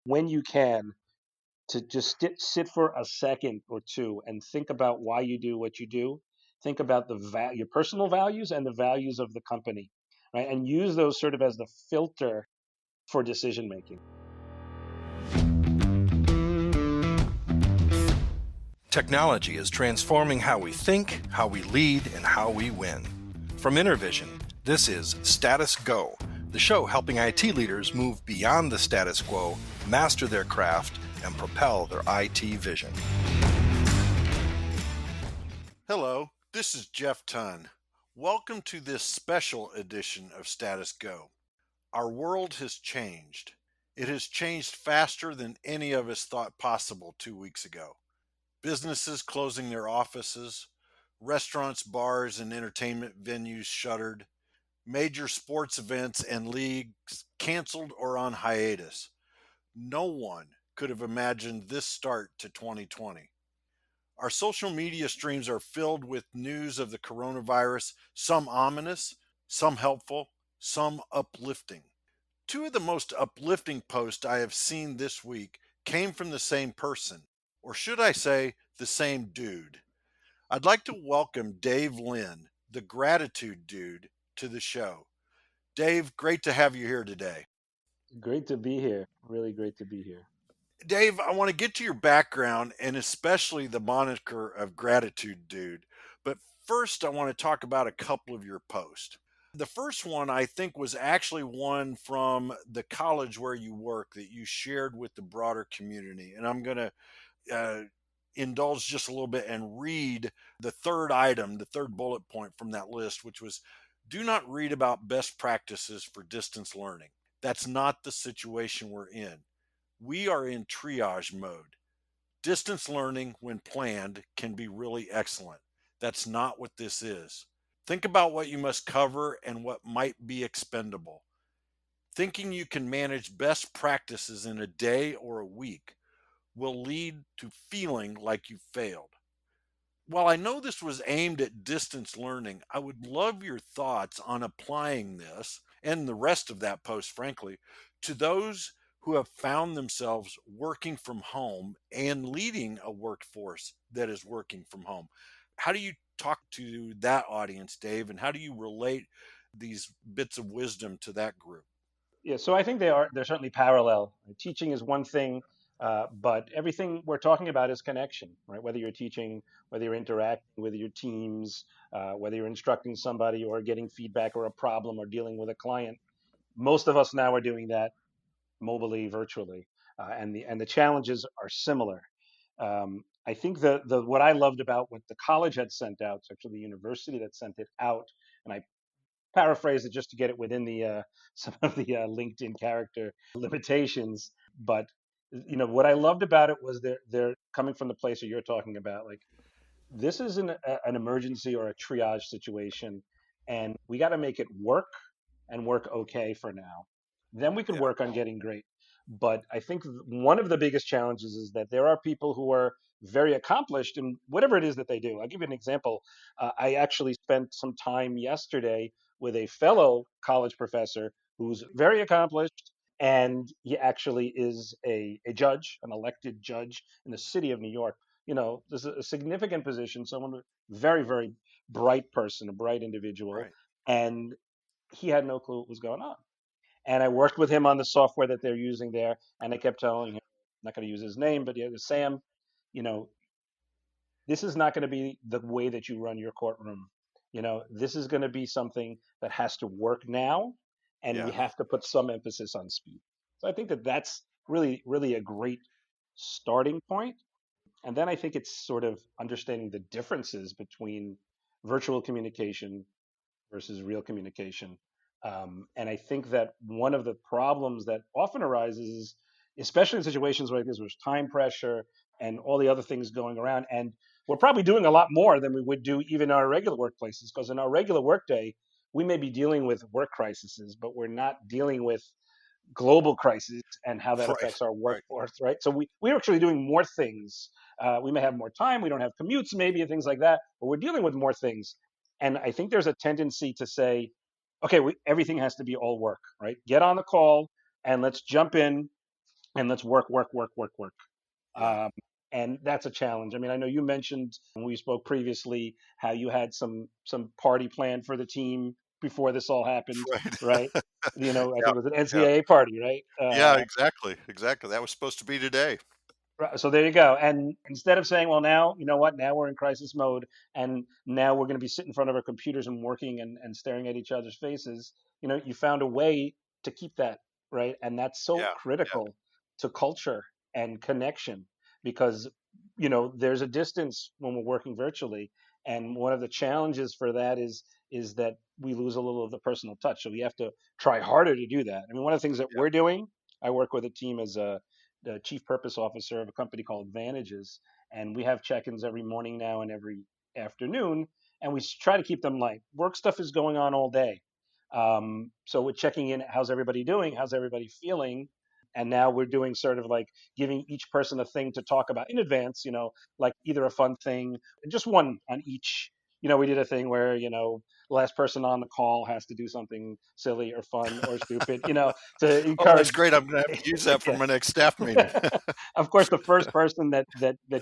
when you can, to just sit for a second or two and think about why you do what you do. Think about your personal values and the values of the company, right? And use those sort of as the filter for decision making. Technology is transforming how we think, how we lead, and how we win. From Intervision, this is Status Go, the show helping IT leaders move beyond the status quo, master their craft, and propel their IT vision. Hello, this is Jeff Tunn. Welcome to this special edition of Status Go. Our world has changed. It has changed faster than any of us thought possible 2 weeks ago. Businesses closing their offices, restaurants, bars, and entertainment venues shuttered, major sports events and leagues canceled or on hiatus. No one could have imagined this start to 2020. Our social media streams are filled with news of the coronavirus, some ominous, some helpful, some uplifting. Two of the most uplifting posts I have seen this week came from the same person, or should I say, the same dude. I'd like to welcome Dave Linn, the gratitude dude, to the show. Dave, great to have you here today. Great to be here. Really great to be here. Dave, I want to get to your background and especially the moniker of Gratitude Dude. But first, I want to talk about a couple of your posts. The first one, I think, was actually one from the college where you work that you shared with the broader community. And I'm going to indulge just a little bit and read the third item, the third bullet point from that list, which was do not read about best practices for distance learning. That's not the situation we're in. We are in triage mode. Distance learning, when planned, can be really excellent. That's not what this is. Think about what you must cover and what might be expendable. Thinking you can manage best practices in a day or a week will lead to feeling like you failed. While I know this was aimed at distance learning, I would love your thoughts on applying this and the rest of that post, frankly, to those who have found themselves working from home and leading a workforce that is working from home. How do you talk to that audience, Dave, and how do you relate these bits of wisdom to that group? Yeah, so I think they're certainly parallel. Teaching is one thing, but everything we're talking about is connection, right? Whether you're teaching, whether you're interacting with your teams, whether you're instructing somebody or getting feedback or a problem or dealing with a client, most of us now are doing that mobilely, virtually, and the challenges are similar. I think the what I loved about what the college had sent out, it's actually the university that sent it out, and I paraphrase it just to get it within the some of the LinkedIn character limitations. But what I loved about it was they're coming from the place that you're talking about. Like this is an emergency or a triage situation, and we got to make it work and work okay for now. Then we could Yeah. work on getting great. But I think one of the biggest challenges is that there are people who are very accomplished in whatever it is that they do. I'll give you an example. I actually spent some time yesterday with a fellow college professor who's very accomplished, and he actually is a judge, an elected judge in the city of New York. This is a significant position, someone very, very bright person, a bright individual, Right. and he had no clue what was going on. And I worked with him on the software that they're using there, and I kept telling him, I'm not going to use his name, but yeah, Sam, you know, this is not going to be the way that you run your courtroom. This is going to be something that has to work now, and we Yeah. have to put some emphasis on speed. So I think that that's really, really a great starting point. And then I think it's sort of understanding the differences between virtual communication versus real communication. And I think that one of the problems that often arises is, especially in situations like this, where there's time pressure and all the other things going around. And we're probably doing a lot more than we would do even in our regular workplaces, because in our regular workday, we may be dealing with work crises, but we're not dealing with global crisis and how that Right. affects our Right. workforce, right? So we're actually doing more things. We may have more time. We don't have commutes, maybe, and things like that, but we're dealing with more things. And I think there's a tendency to say, okay, everything has to be all work, right? Get on the call and let's jump in. and let's work, work, work, work, work. Yeah. Um, and that's a challenge. I mean, I know you mentioned when we spoke previously how you had some party planned for the team before this all happened, Right. right? I Yeah. think it was an Yeah. NCAA party, right? Yeah, exactly. Exactly. That was supposed to be today. Right. So there you go. And instead of saying, well, now, you know what, now we're in crisis mode and now we're going to be sitting in front of our computers and working and staring at each other's faces, you found a way to keep that, right? And that's so Yeah. Yeah. critical to culture and connection because, there's a distance when we're working virtually. And one of the challenges for that is that we lose a little of the personal touch. So we have to try harder to do that. I mean, one of the things that Yeah. we're doing, I work with a team as the chief purpose officer of a company called Advantages, and we have check-ins every morning now and every afternoon, and we try to keep them light. Work stuff is going on all day, so we're checking in. How's everybody doing? How's everybody feeling? And now we're doing sort of like giving each person a thing to talk about in advance. Like either a fun thing, just one on each. We did a thing where the last person on the call has to do something silly or fun or stupid. To Oh, that's encourage. great. I'm gonna have to use that for Yeah. my next staff meeting. Of course, the first person that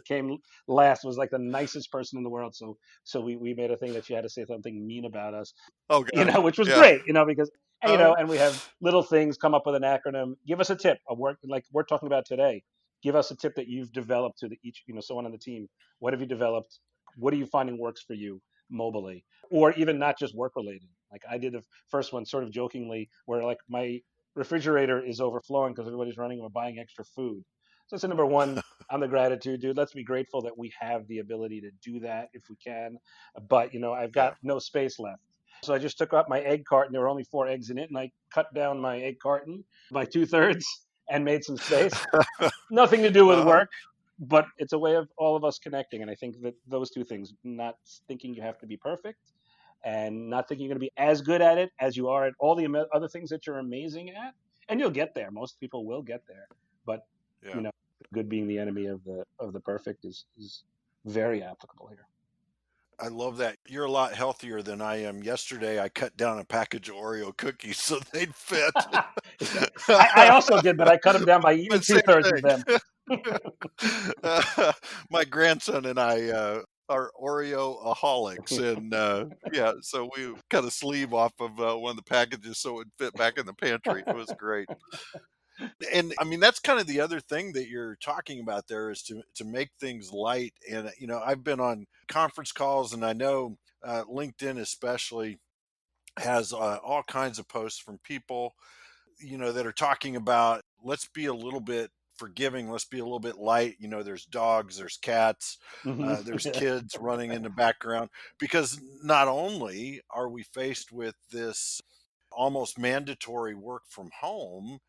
came last was like the nicest person in the world. So we made a thing that she had to say something mean about us, Oh gosh. which was Yeah. great, because Uh, and we have little things come up with an acronym. Give us a tip of work like we're talking about today. Give us a tip that you've developed to the each someone on the team. What have you developed? What are you finding works for you mobily, or even not just work related? Like I did the first one sort of jokingly, where like my refrigerator is overflowing because everybody's running or buying extra food. So that's number one on the gratitude, dude. Let's be grateful that we have the ability to do that if we can. But I've yeah. got no space left. So I just took out my egg carton. There were only 4 eggs in it, and I cut down my egg carton by 2/3 and made some space. Nothing to do with Uh-huh. work, but it's a way of all of us connecting. And I think that those two things, not thinking you have to be perfect and not thinking you're going to be as good at it as you are at all the other things that you're amazing at. And you'll get there. Most people will get there. But, Yeah. you know, good being the enemy of the perfect is very applicable here. I love that. You're a lot healthier than I am. Yesterday, I cut down a package of Oreo cookies so they'd fit. Yeah. I also did, but I cut them down by eating But two same thirds of them. thing. My grandson and I are Oreo-aholics, and yeah, so we cut a sleeve off of one of the packages so it would fit back in the pantry. It was great. And I mean, that's kind of the other thing that you're talking about there is to make things light. And I've been on conference calls, and I know LinkedIn especially has all kinds of posts from people that are talking about let's be a little bit forgiving, let's be a little bit light. There's dogs, there's cats, Hmm. there's Yeah. kids running in the background, because not only are we faced with this almost mandatory work from home,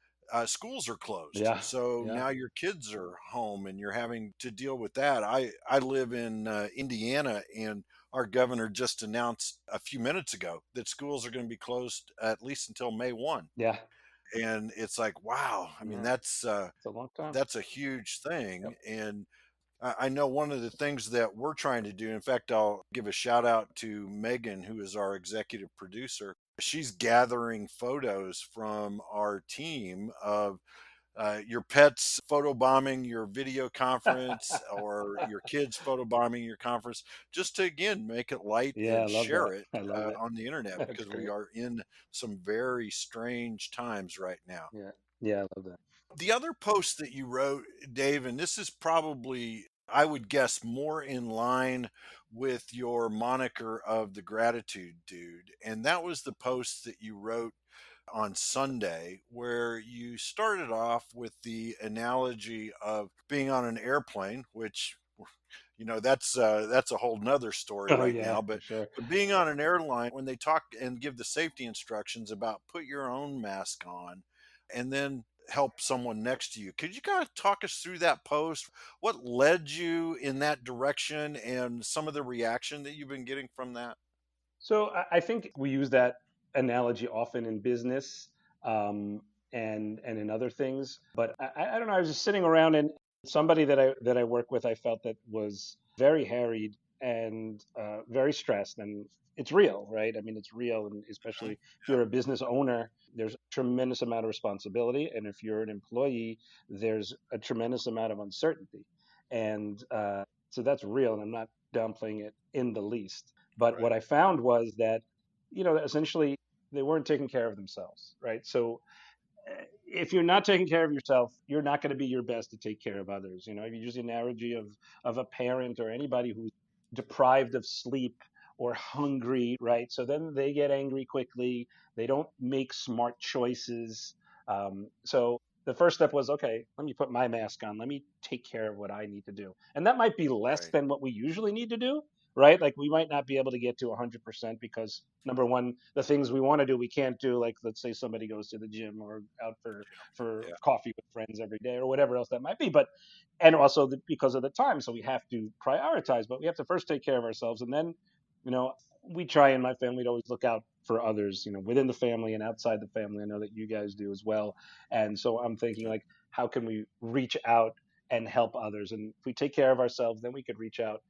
schools are closed. Yeah. So Yeah. now your kids are home and you're having to deal with that. I live in Indiana, and our governor just announced a few minutes ago that schools are going to be closed at least until May 1. Yeah. And it's like, wow, I mean, Yeah. It's a long time. that's a huge Yep. thing. And I know one of the things that we're trying to do, in fact, I'll give a shout out to Megan, who is our executive producer. She's gathering photos from our team of your pets photobombing your video conference or your kids photobombing your conference, just to again make it light Yeah, I and love that. share it I love it. on the internet, That's because we great. are in some very strange times right now. Yeah. Yeah, I love that. The other post that you wrote, Dave, and this is probably, I would guess, more in line with your moniker of the gratitude dude. And that was the post that you wrote on Sunday, where you started off with the analogy of being on an airplane, which that's a whole nother story Oh right yeah, now. for But sure. being on an airline, when they talk and give the safety instructions about put your own mask on, and then help someone next to you, could you kind of talk us through that post? What led you in that direction, and some of the reaction that you've been getting from that? So I think we use that analogy often in business, and in other things. But I don't know. I was just sitting around, and somebody that I work with, I felt that was very harried. and very stressed, and it's real, right? I mean, it's real, and especially Mhm. if you're a business owner, there's a tremendous amount of responsibility, and if you're an employee, there's a tremendous amount of uncertainty, and so that's real, and I'm not downplaying it in the least. But Right. what I found was that, essentially they weren't taking care of themselves, right? So if you're not taking care of yourself, you're not going to be your best to take care of others. If you use the analogy of a parent or anybody who's deprived of sleep or hungry, right? So then they get angry quickly. They don't make smart choices. So the first step was, okay, let me put my mask on. Let me take care of what I need to do, and that might be less Right. than what we usually need to do, right? Like we might not be able to get to 100% because number one, the things we want to do we can't do. Like let's say somebody goes to the gym or out for Yeah. coffee with friends every day or whatever else that might be. But and also because of the time, so we have to prioritize. But we have to first take care of ourselves, and then you know we try in my family to always look out for others, within the family and outside the family. I know that you guys do as well. And so I'm thinking like, how can we reach out and help others? And if we take care of ourselves, then we could reach out,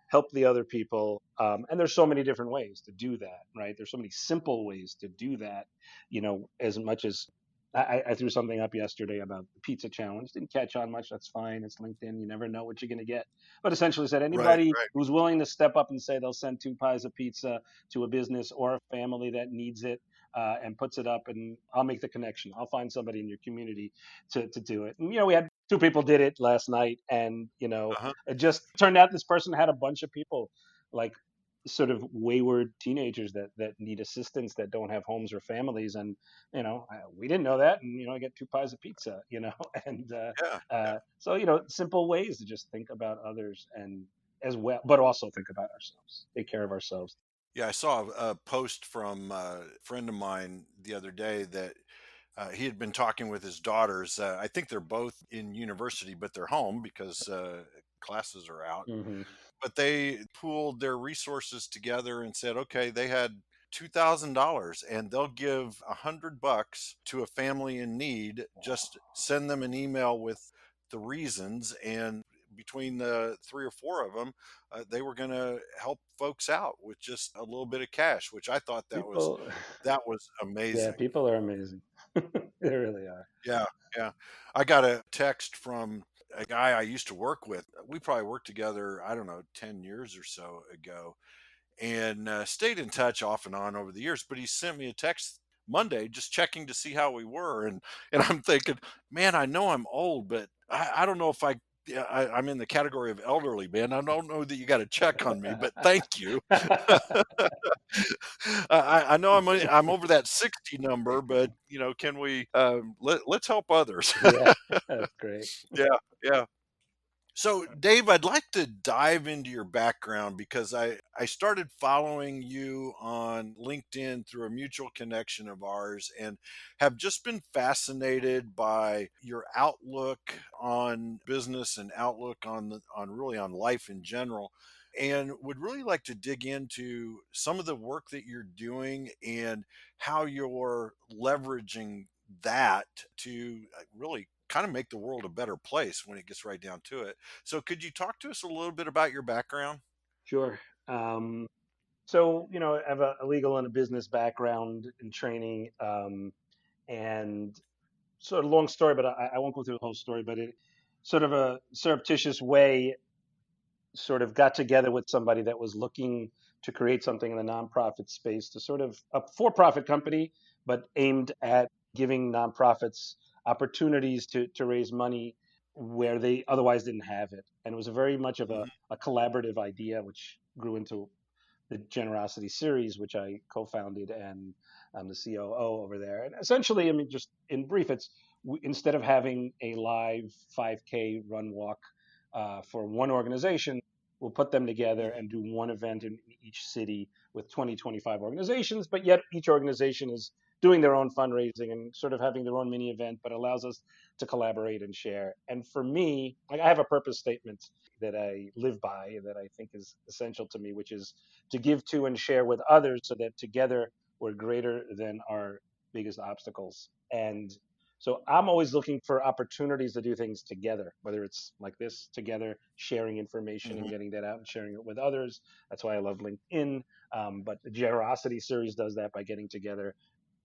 help the other people. And there's so many different ways to do that, right? There's so many simple ways to do that, as much as I threw something up yesterday about the pizza challenge. Didn't catch on much. That's fine. It's LinkedIn. You never know what you're going to get. But essentially said Right. anybody Right. who's willing to step up and say they'll send 2 pies of pizza to a business or a family that needs it, and puts it up, and I'll make the connection. I'll find somebody in your community to do it. And, we had 2 people did it last night, and, Uh-huh. it just turned out this person had a bunch of people, like sort of wayward teenagers that need assistance, that don't have homes or families, and we didn't know that, and I get 2 pies of pizza, and Yeah. Yeah. so simple ways to just think about others and as well, but also think about ourselves, take care of ourselves. Yeah. I saw a post from a friend of mine the other day that he had been talking with his daughters. I think they're both in university, but they're home because classes are out. Hmm. But they pooled their resources together and said, okay, they had $2,000 and they'll give $100 to a family in need. Just send them an email with the reasons, and between the three or four of them, they were going to help folks out with just a little bit of cash, which I thought People, that was yeah, amazing. people are amazing. They really are. Yeah, yeah. I got a text from a guy I used to work with. We probably worked together, I don't know, 10 years or so ago, and stayed in touch off and on over the years. But he sent me a text Monday just checking to see how we were. And I'm thinking, man, I know I'm old, but I don't know if yeah, I'm in the category of elderly, man. I don't know that you got to check on me, but thank you. I know I'm over that 60 number, but can we let's help others? Yeah, that's great. Yeah, yeah. So, Dave, I'd like to dive into your background because I started following you on LinkedIn through a mutual connection of ours and have just been fascinated by your outlook on business and outlook on really on life in general, and would really like to dig into some of the work that you're doing and how you're leveraging that to really kind of make the world a better place when it gets right down to it. So, could you talk to us a little bit about your background? Sure. So, I have a legal and a business background and training, and sort of long story, but I won't go through the whole story, but it sort of a surreptitious way sort of got together with somebody that was looking to create something in the nonprofit space, to sort of a for-profit company, but aimed at giving nonprofits opportunities to raise money where they otherwise didn't have it. And it was a very much of Mhm. a collaborative idea, which grew into the Generosity series, which I co-founded, and I'm the COO over there. And essentially, I mean, just in brief, it's instead of having a live 5K run walk for one organization, we'll put them together Mhm. and do one event in each city with 20, 25 organizations, but yet each organization is doing their own fundraising and sort of having their own mini event, but allows us to collaborate and share. And for me, like I have a purpose statement that I live by that I think is essential to me, which is to give to and share with others so that together we're greater than our biggest obstacles. And So I'm always looking for opportunities to do things together, whether it's like this together, sharing information and Hmm. getting that out and sharing it with others. That's why I love LinkedIn. But the Generosity series does that by getting together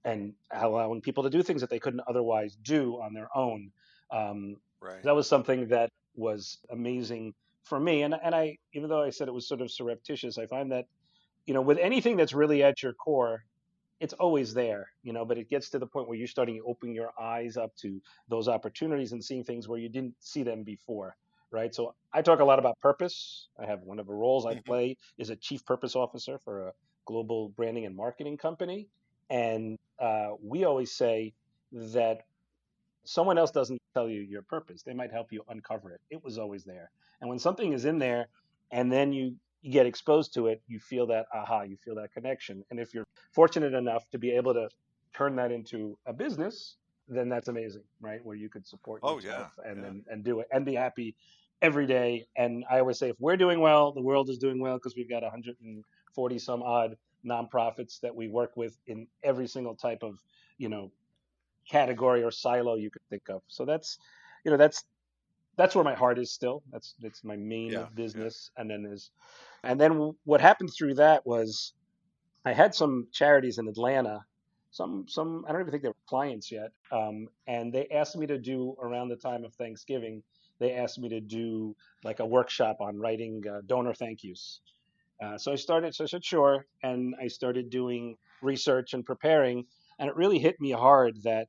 and allowing people to do things that they couldn't otherwise do on their own. Um, Right. that was something that was amazing for me. And I, even though I said it was sort of surreptitious, I find that, with anything that's really at your core, it's always there, but it gets to the point where you're starting to open your eyes up to those opportunities and seeing things where you didn't see them before. Right. So I talk a lot about purpose. I have one of the roles I Hmm. play is a chief purpose officer for a global branding and marketing company. And we always say that someone else doesn't tell you your purpose. They might help you uncover it. It was always there. And when something is in there and then you get exposed to it, you feel that aha, you feel that connection. And if you're fortunate enough to be able to turn that into a business, then that's amazing, right? Where you could support Oh yourself yeah, and yeah. then and do it and be happy every day. And I always say if we're doing well, the world is doing well because we've got 140 some odd nonprofits that we work with in every single type of, you know, category or silo you could think of. So you know, that's where my heart is still. That's my main Yeah, yeah. business. And then what happened through that was I had some charities in Atlanta. Some I don't even think they were clients yet. And they asked me to do around the time of Thanksgiving. They asked me to do like a workshop on writing donor thank yous. So I said sure, and I started doing research and preparing. And it really hit me hard that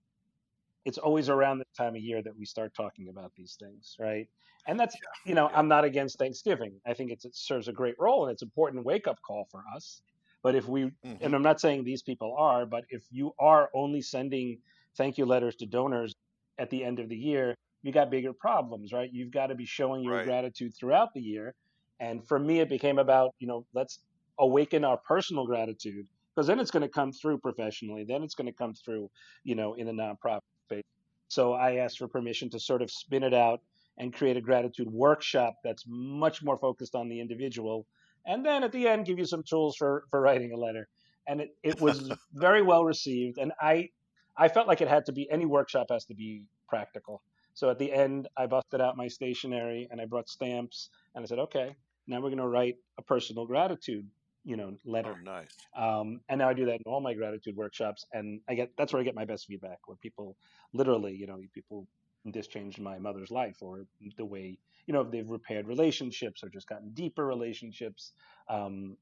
it's always around the time of year that we start talking about these things, right? And that's, Yeah. I'm not against Thanksgiving. I think it serves a great role and it's an important wake up call for us. But if we, Hmm. and I'm not saying these people are, but if you are only sending thank you letters to donors at the end of the year, you got bigger problems, right? You've got to be showing your Right. gratitude throughout the year. And for me, it became about, let's awaken our personal gratitude because then it's going to come through professionally. Then it's going to come through, in the nonprofit space. So I asked for permission to sort of spin it out and create a gratitude workshop that's much more focused on the individual. And then at the end, give you some tools for writing a letter. And it was very well received. And I felt like it had to be, any workshop has to be practical. So at the end, I busted out my stationery and I brought stamps and I said, okay, now we're going to write a personal gratitude, Oh, letter. nice. And now I do that in all my gratitude workshops, and that's where I get my best feedback. Where people, literally, people, this changed my mother's life, or the way, if they've repaired relationships or just gotten deeper relationships. Um,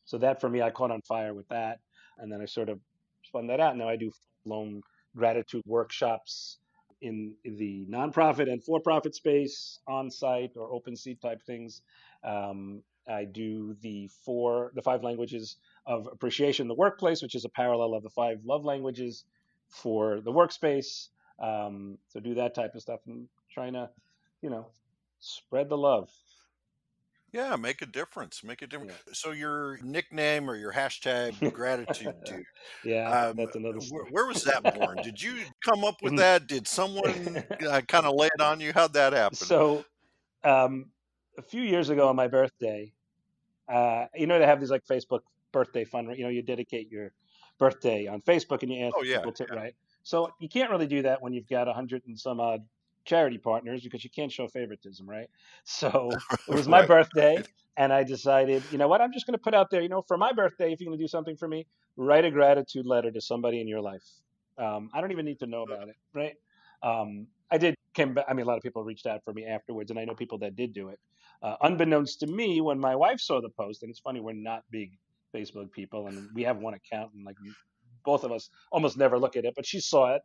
so that for me, I caught on fire with that, and then I sort of spun that out. Now I do full-blown gratitude workshops in the nonprofit and for-profit space, on-site or open seat type things. I do the five languages of appreciation in the workplace, which is a parallel of the five love languages for the workspace. So do that type of stuff and trying to, you know, spread the love. Yeah, make a difference. Make a difference. Yeah. So your nickname or your hashtag gratitude dude, Yeah, um, that's another story. where was that born? Did you come up with that? Did someone kind of lay it on you? How'd that happen? So um, a few years ago on my birthday, they have these like Facebook birthday fund. You dedicate your birthday on Facebook and you ask Oh yeah, people to write. So you can't really do that when you've got 100 and some odd charity partners because you can't show favoritism, right? So it was my right. birthday, and I decided, you know what, I'm just going to put out there, for my birthday, if you're going to do something for me, write a gratitude letter to somebody in your life. I don't even need to know about it, right? I did came back. I mean, a lot of people reached out for me afterwards, and I know people that did do it. Unbeknownst to me, when my wife saw the post, and it's funny, we're not big Facebook people, and we have one account, and like both of us almost never look at it, but she saw it.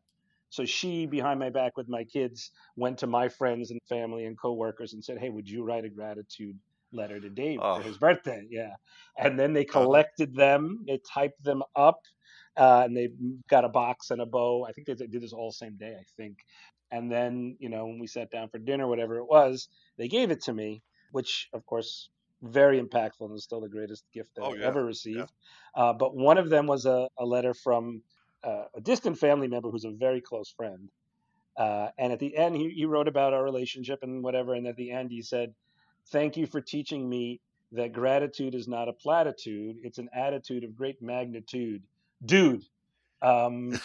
So she, behind my back with my kids, went to my friends and family and coworkers and said, "Hey, would you write a gratitude letter to Dave Oh, for his birthday?" Yeah, and then they uh-huh. collected them, they typed them up, and they got a box and a bow. I think they did this all same day, I think. And then, when we sat down for dinner, whatever it was, they gave it to me, which, of course, very impactful and is still the greatest gift that Oh I yeah, ever yeah. received. But one of them was a letter from a distant family member who's a very close friend. And at the end, he wrote about our relationship and whatever. And at the end, he said, "Thank you for teaching me that gratitude is not a platitude, it's an attitude of great magnitude." Dude, um,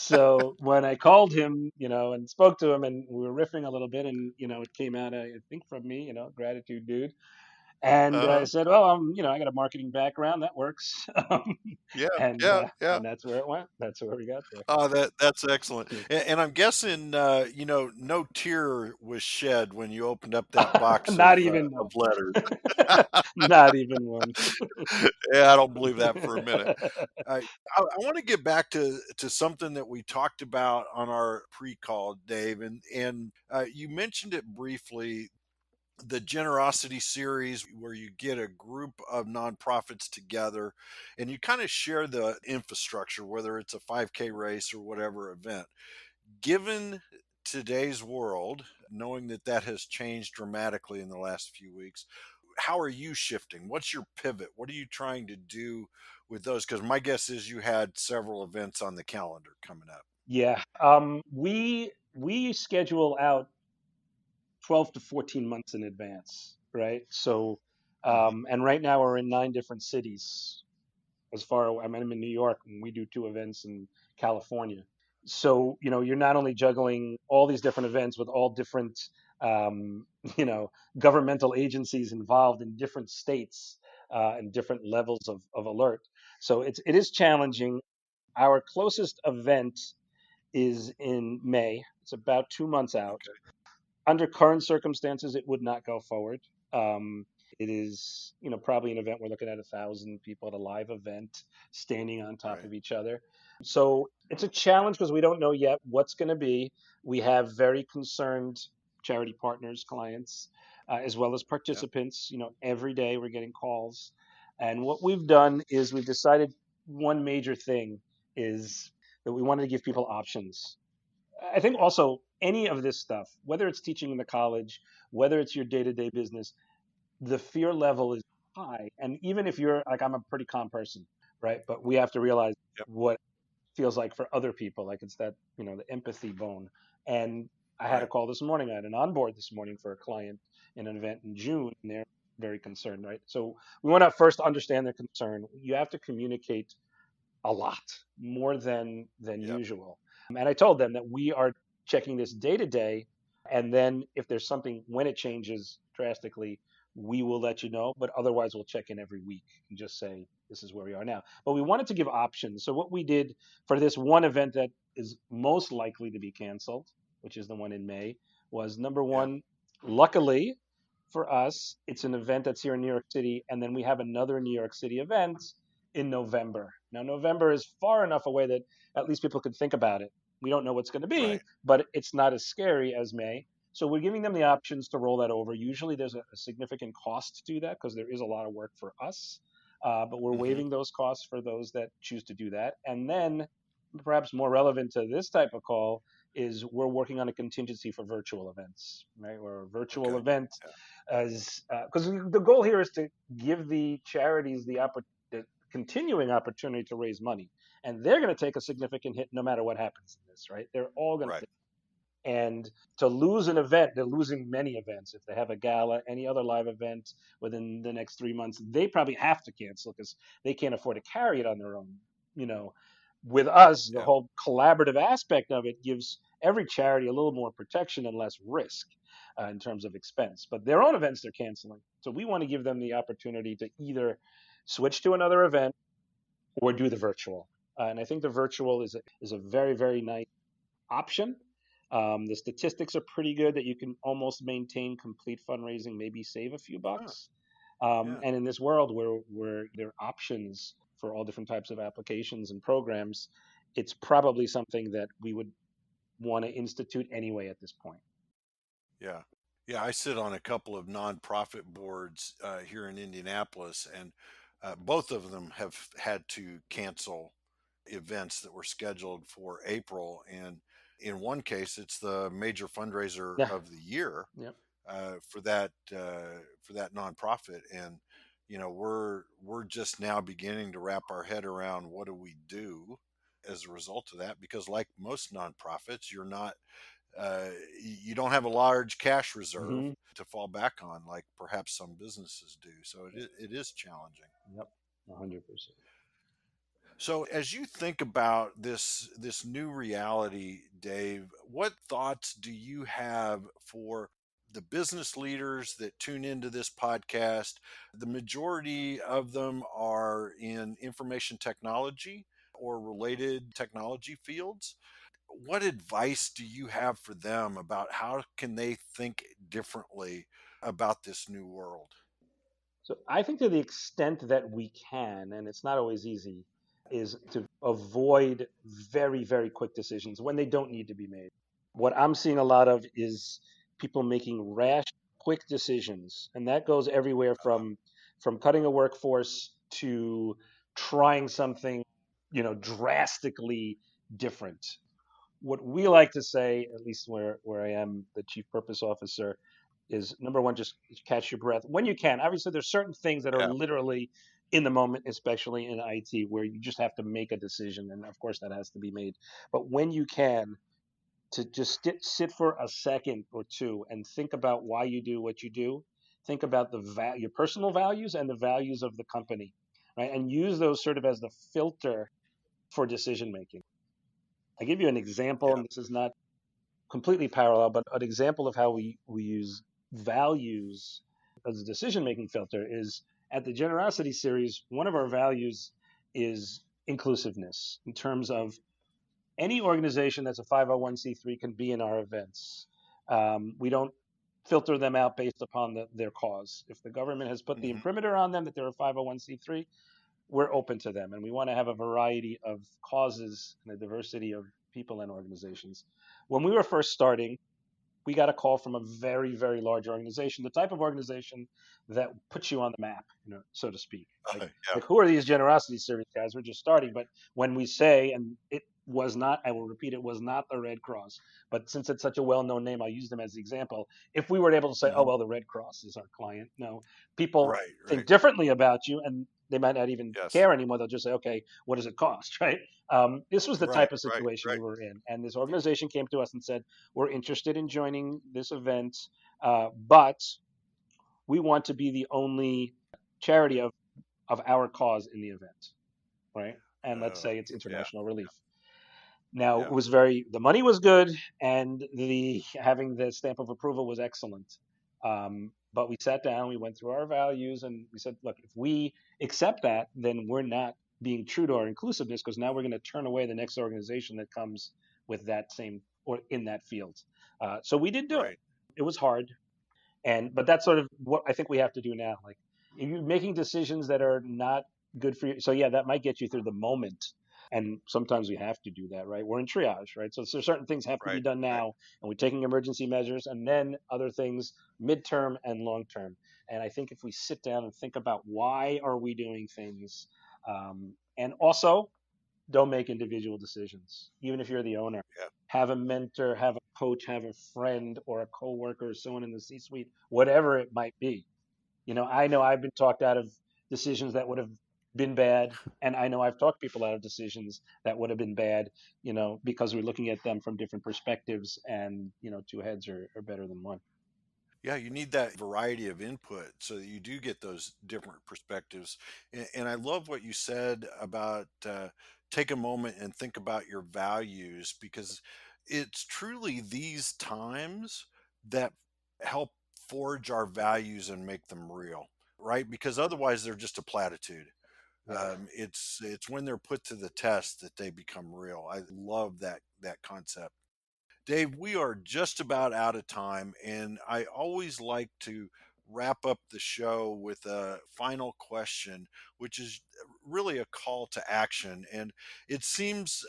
So when I called him, and spoke to him, and we were riffing a little bit, and it came out, I think, from me, gratitude, dude. And I Uh-huh. said, well, I got a marketing background that works, Yeah, and yeah, uh, yeah. and that's where it went. That's where we got there. Oh, that's excellent. And I'm guessing, no tear was shed when you opened up that box Not even of one. letters. Not even one. Yeah, I don't believe that for a minute. I I want to get back to something that we talked about on our pre-call, Dave, and you mentioned it briefly. The generosity series where you get a group of nonprofits together and you kind of share the infrastructure, whether it's a 5K race or whatever event. Given today's world, knowing that that has changed dramatically in the last few weeks, how are you shifting? What's your pivot? What are you trying to do with those? Because my guess is you had several events on the calendar coming up. Yeah. We schedule out 12 to 14 months in advance, right? So, Mhm. and right now we're in 9 different cities. I'm in New York, and we do 2 events in California. So, you're not only juggling all these different events with all different, um, you know, governmental agencies involved in different states, and different levels of alert. So it is challenging. Our closest event is in May. It's about 2 months out. Okay. Under current circumstances, it would not go forward. It is, probably an event we're looking at 1,000 people at a live event, standing on top Right. of each other. So it's a challenge because we don't know yet what's going to be. We have very concerned charity partners, clients, as well as Yep. participants. Every day we're getting calls, and what we've done is we've decided one major thing is that we wanted to give people options. I think also any of this stuff, whether it's teaching in the college, whether it's your day to day business, the fear level is high. And even if you're like, I'm a pretty calm person, right? But we have to realize Yep. what it feels like for other people. Like it's that, the empathy bone. And I had a Right. call this morning. I had an onboard this morning for a client in an event in June, and they're very concerned, right? So we want to first understand their concern. You have to communicate a lot more than Yep. usual. And I told them that we are checking this day to day, and then if there's something when it changes drastically, we will let you know. But otherwise, we'll check in every week and just say this is where we are now. But we wanted to give options. So what we did for this one event that is most likely to be canceled, which is the one in May, was number Yeah. one. Luckily for us, it's an event that's here in New York City, and then we have another New York City event in November. Now, November is far enough away that at least people can think about it. We don't know what's going to be, Right. but it's not as scary as May. So we're giving them the options to roll that over. Usually there's a significant cost to do that because there is a lot of work for us. But we're Hmm. waiving those costs for those that choose to do that. And then, perhaps more relevant to this type of call, is we're working on a contingency for virtual events, right? Or a virtual Okay. event, Yeah. as because the goal here is to give the charities the continuing opportunity to raise money, and they're going to take a significant hit no matter what happens in this, right? They're all going to. Right. And to lose an event, they're losing many events. If they have a gala, any other live event within the next 3 months, they probably have to cancel because they can't afford to carry it on their own. You know, with us, the Yeah. whole collaborative aspect of it gives every charity a little more protection and less risk, in terms of expense. But their own events they're canceling. So we want to give them the opportunity to either switch to another event or do the virtual. And I think the virtual is a very, very nice option. The statistics are pretty good that you can almost maintain complete fundraising, maybe save a few Huh. bucks. Yeah. And in this world where there are options for all different types of applications and programs, it's probably something that we would want to institute anyway at this point. Yeah. Yeah. I sit on a couple of nonprofit boards here in Indianapolis, and both of them have had to cancel events that were scheduled for April. And in one case, it's the major fundraiser Yeah. of the year Yep. for that nonprofit. And we're just now beginning to wrap our head around what do we do as a result of that, because like most nonprofits, uh, you don't have a large cash reserve Hmm. to fall back on like perhaps some businesses do. So it is challenging. Yep. 100%. So as you think about this new reality, Dave, what thoughts do you have for the business leaders that tune into this podcast? The majority of them are in information technology or related technology fields. What advice do you have for them about how can they think differently about this new world? So I think to the extent that we can, and it's not always easy, is to avoid very, very quick decisions when they don't need to be made. What I'm seeing a lot of is people making rash, quick decisions, and that goes everywhere from cutting a workforce to trying something, drastically different. What we like to say, at least where I am the chief purpose officer, is number one, just catch your breath when you can. Obviously, there's certain things that are Yeah. literally in the moment, especially in IT, where you just have to make a decision, and of course that has to be made. But when you can, to just sit for a second or two and think about why you do what you do. Think about your personal values and the values of the company, right? And use those sort of as the filter for decision making. I give you an example, Yeah. and this is not completely parallel, but an example of how we use values as a decision making filter is at the Generosity series. One of our values is inclusiveness in terms of any organization that's a 501c3 can be in our events. We don't filter them out based upon their cause. If the government has put the Hmm. imprimatur on them that they're a 501c3, we're open to them, and we want to have a variety of causes and a diversity of people and organizations. When we were first starting, we got a call from a very, very large organization, the type of organization that puts you on the map, so to speak. Like, Yeah. like who are these Generosity Series guys? We're just starting. But when we say, and it was not, I will repeat, it was not the Red Cross. But since it's such a well-known name, I'll use them as the example. If we were able to say, oh, Hmm. well, the Red Cross is our client, no, people Right. think Right. differently about you, and they might not even Yes. care anymore. They'll just say, okay, what does it cost, right? This was the Right. type of Right. situation we Right. were in. And this organization came to us and said, we're interested in joining this event, but we want to be the only charity of our cause in the event, right? And let's Uh, say it's yeah. international relief. Now it Yeah. was the money was good, and the having the stamp of approval was excellent. But we sat down, we went through our values, and we said, look, if we accept that, then we're not being true to our inclusiveness, because now we're going to turn away the next organization that comes with that same or in that field. So we did do it. Right. It was hard, but that's sort of what I think we have to do now. Like, if you're making decisions that are not good for you, so yeah, that might get you through the moment. And sometimes we have to do that, right? We're in triage, right? So certain things have to be Right. done Right. now, and we're taking emergency measures, and then other things midterm and long term. And I think if we sit down and think about why are we doing things, and also don't make individual decisions, even if you're the owner. Yeah. Have a mentor, have a coach, have a friend or a coworker, or someone in the C-suite, whatever it might be. I know I've been talked out of decisions that would have been bad, and I know I've talked people out of decisions that would have been bad, because we're looking at them from different perspectives, and two heads are better than one. Yeah, you need that variety of input so that you do get those different perspectives. And I love what you said about take a moment and think about your values, because it's truly these times that help forge our values and make them real, right? Because otherwise they're just a platitude. Yeah. It's when they're put to the test that they become real. I love that concept. Dave, we are just about out of time, and I always like to wrap up the show with a final question, which is really a call to action. And it seems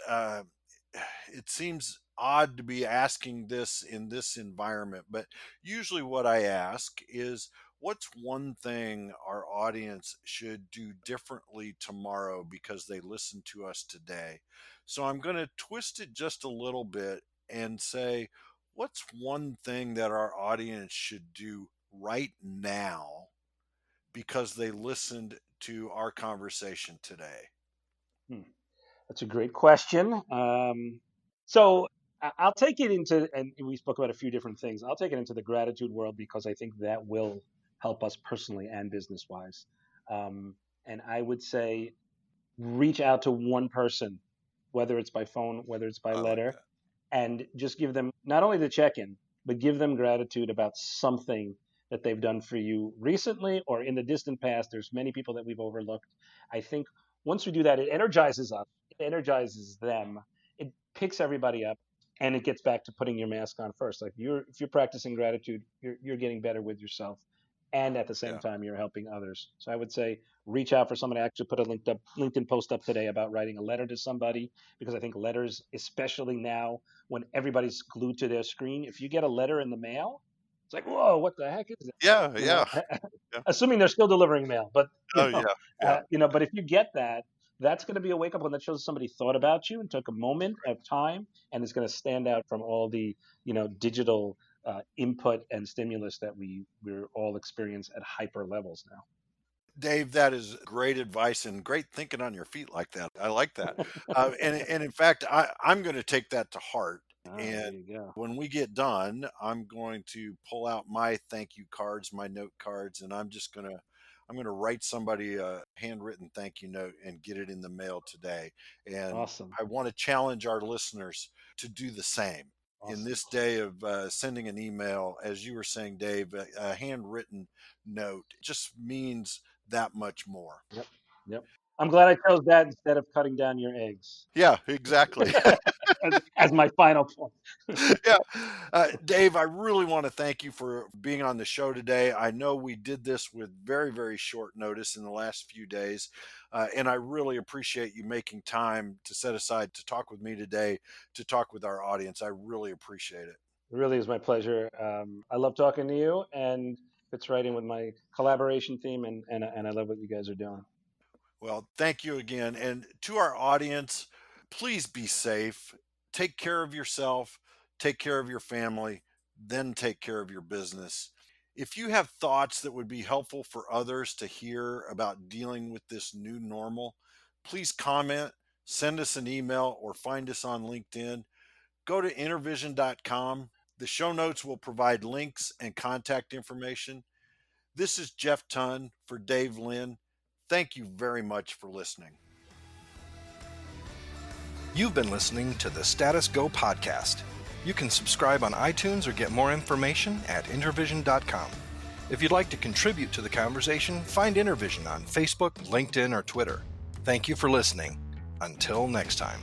it seems odd to be asking this in this environment, but usually what I ask is, what's one thing our audience should do differently tomorrow because they listened to us today? So I'm going to twist it just a little bit and say, what's one thing that our audience should do right now because they listened to our conversation today? Hmm. That's a great question. So I'll take it into, and we spoke about a few different things. I'll take it into the gratitude world because I think that will help us personally and business wise. And I would say reach out to one person, whether it's by phone, whether it's by I like letter, that. and just give them not only the check in, but give them gratitude about something that they've done for you recently or in the distant past. There's many people that we've overlooked. I think once we do that, it energizes us, it energizes them, it picks everybody up, and it gets back to putting your mask on first. Like if you're practicing gratitude, you're getting better with yourself, and at the same Yeah. time you're helping others. So I would say reach out for someone. I actually put a LinkedIn post up today about writing a letter to somebody, because I think letters, especially now when everybody's glued to their screen, if you get a letter in the mail, it's like, whoa, what the heck is that? Yeah. You Yeah. know, assuming they're still delivering mail, but Oh, yeah. Yeah. but if you get that, that's going to be a wake up when that shows somebody thought about you and took a moment of time, and it's going to stand out from all the digital input and stimulus that we're all experience at hyper levels now. Dave, that is great advice and great thinking on your feet like that. I like that. And in fact, I'm going to take that to heart. Ah, there And you go. when we get done, I'm going to pull out my thank you cards, my note cards, and I'm going to write somebody a handwritten thank you note and get it in the mail today. And Awesome. I want to challenge our listeners to do the same. In Awesome. this day of sending an email, as you were saying, Dave, a handwritten note just means that much more. Yep. Yep. I'm glad I chose that instead of cutting down your eggs Yeah, exactly. as my final point. Yeah. Dave, I really want to thank you for being on the show today. I know we did this with very, very short notice in the last few days, and I really appreciate you making time to set aside to talk with me today, to talk with our audience. I really appreciate it. It really is my pleasure. I love talking to you, and fits right in with my collaboration theme, and I love what you guys are doing. Well, thank you again. And to our audience, please be safe. Take care of yourself, take care of your family, then take care of your business. If you have thoughts that would be helpful for others to hear about dealing with this new normal, please comment, send us an email, or find us on LinkedIn. Go to intervision.com. The show notes will provide links and contact information. This is Jeff Tunn for Dave Linn. Thank you very much for listening. You've been listening to the Status Go podcast. You can subscribe on iTunes or get more information at intervision.com. If you'd like to contribute to the conversation, find Intervision on Facebook, LinkedIn, or Twitter. Thank you for listening. Until next time.